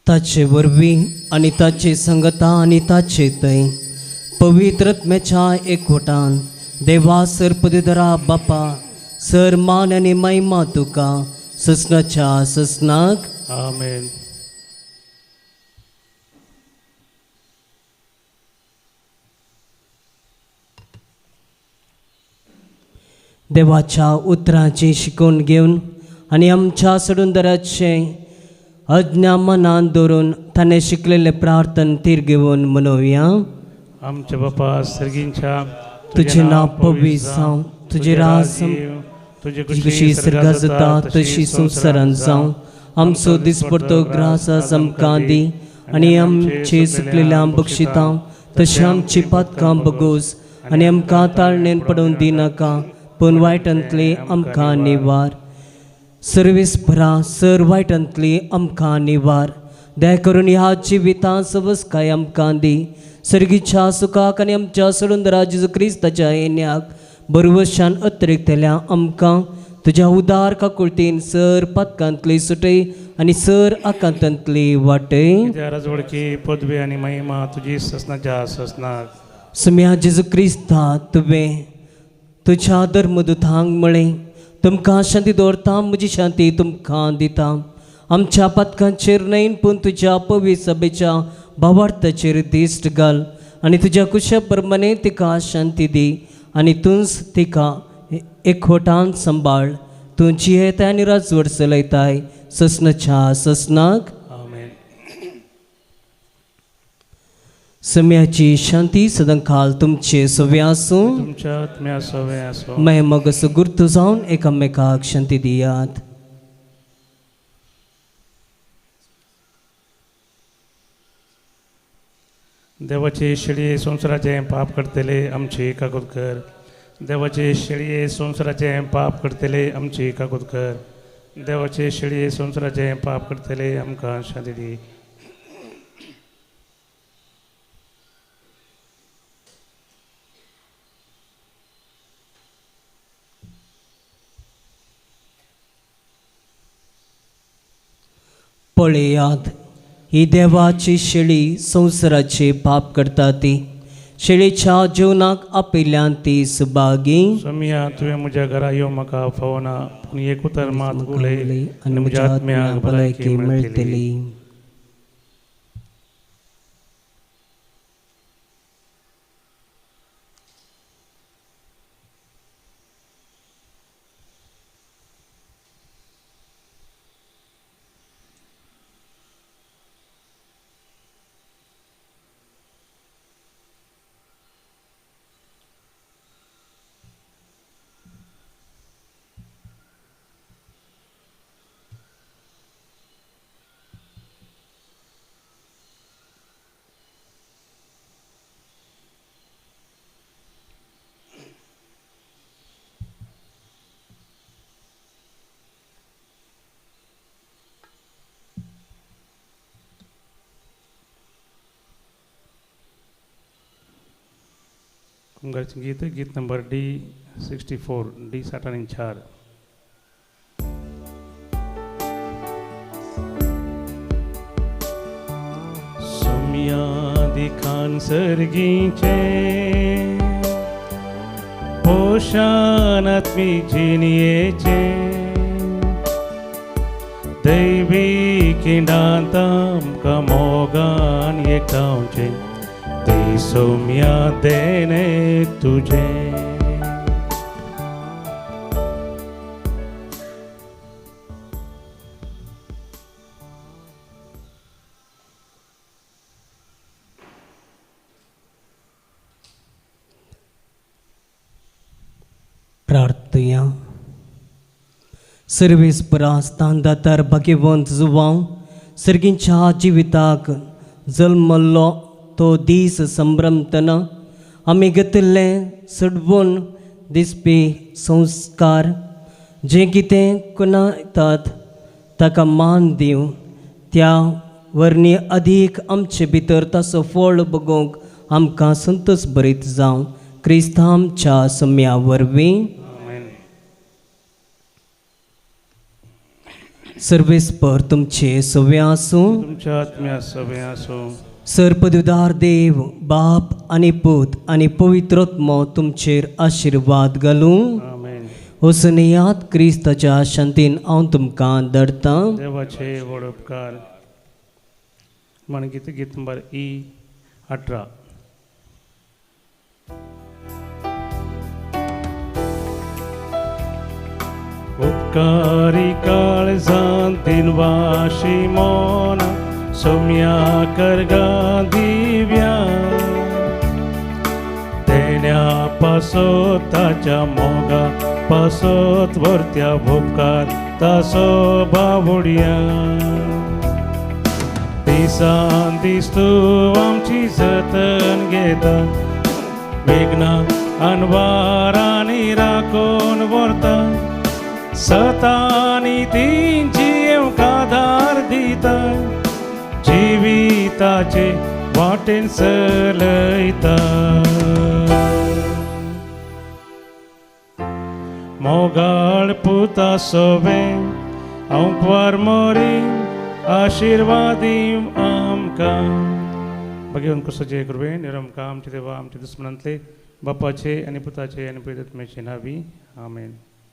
ताचे वरवीं आनी ताचे संगता आनी ताचे थंय पवित्रत्म्याच्या एकवटान देवा सरपदीधरा बापा सर मान आनी महिमा तुका ससनाच्या ससनाक आमेन. देवाच्या उतरांची शिकवण घेवन आनी आमच्या सडुंदराचे अज्ञा मनान दवरून ताणें शिकलेले प्रार्थन तीर घेवन मनोवया. आमच्या बापा सर्गींच्या तुझे नाव पवित्र जावं तुझे राज तुझी कशी सर्गात जाता तशी संवसारांत जावं आमचो दिसपडतो ग्रास आमकां दी आनी आमचे सुकलेल्या बक्षितां तशें आमची पातकां बगोस आनी आमकां ताळणेन पडोवन दिनाका पूण वायटांतली आमकां निवार. सर्वेस्परा सर वायटांतली आमकां निवार दया करून ह्या जिवितां सवस्काय आमकां दी सर्गीच्या सुखाक आनी आमच्या सडुंदरा जेजू क्रिस्ताच्या येण्याक बरवशान अतिरिक्तल्या आमकां तुज्या उदार काकुळटीन सर पदकांतली सुटय आणि सर आकांतांतली वाटे कित्याक राजवडकी पदवी आनी महिमा तुजी ससनाच्या ससनाक सम्या जेजू क्रिस्ता तुवें तुज्या धर्मदुतांक म्हळें तुमकां शांती दवरता म्हजी शांती तुमकां दिता आमच्या पथकांचेर न्हय पूण तुज्या पवित्र सभेच्या भावार्थाचेर दिश्ट घाल आनी तुज्या कुशा प्रमाणे तिका शांती दी आनी तूंच तिका एकवटान सांबाळ तूं जियेताय आनी राजवट चलयताय ससनाच्या ससनाक आमेन. सम्याची शांती सदांकाल तुमचे सवे आसूं तुमच्या आत्म्या सवे आसो. मागीर मग सुगुर्त जावन एकामेकाक शांती दियात. देवाचे शेळये संवसाराचे पाप करतले आमचे काकूत कर. देवाचे शेळये संवसाराचे पाप करतले आमचे काकूत कर. देवाचे शेळये संवसाराचे पाप करतले आमकां शांती दी. पळयात ही देवाची शेळी संवसाराचे पाप करता ती शेळीच्या जिवनाक आपयल्यान ती सुभागी सम्या तुवें म्हज्या घरा येवं म्हाका फावना पूण एक उतर मात उलय आनी म्हज्या आत्म्याक भलायकी मेळटली. कुंगारचें गीत नंबर D64 D64. सम्या दिखान सर्गीचे पोशानात मी जिनियेचे दैवी किंडांत आमकां मोगान एकठांवचे ते सौम्या देणे तुझे. प्रार्थया सर्वेस्परा स्थानदातार भाग्यवंत जुवांव सर्गींच्या जिविताक जल्मल्लो तो दीस संभ्रमतना आमी घेतिल्ले सडवून दिसपी संस्कार जे कितें कुनायतात ताका मान दिवं त्या वर्णी अदीक आमचे भितर ताचो फळ बगोवंक आमकां संतोश भरीत जावं क्रिस्तांच्या सम्या वरवीं. सर्वेस्पर तुमचे सवे आसूं. तुमच्या आत्म्या सवे आसूं. सरपदवीदार देव बाप आनी पूत आनी पवित्रोत्म तुमचेर आशिर्वाद घालूं. आमेन. वसनियात क्रिस्ताच्या शांतीन हांव तुमकां धरतां. देवाचे व्हड उपकार. म्हण गीत नंबर E18. उपकारी काळजांत दिनवाशी मोना सौम्या करगा दिव्या तेण्या पासोत ताच्या मोगा पासोत वर्त्या भोपकार तासो बावड्या दिसान दीस तूं आमची जतन घेता मेघना अनवारांनी राखून व्हरता सतांनी तेंची येवकार दिता जिविताचे वाटेन चलयता मोगाळ पुता सोबे हांव परमोरी आशीर्वाद दिवं आमकां. भगवान कुसाचे कृपेन निरंकार आमचे देवा आमच्या दुश्मनांतले बापाचे आणि पुताचे आणि पवित्र आत्म्याचे नावी आमेन.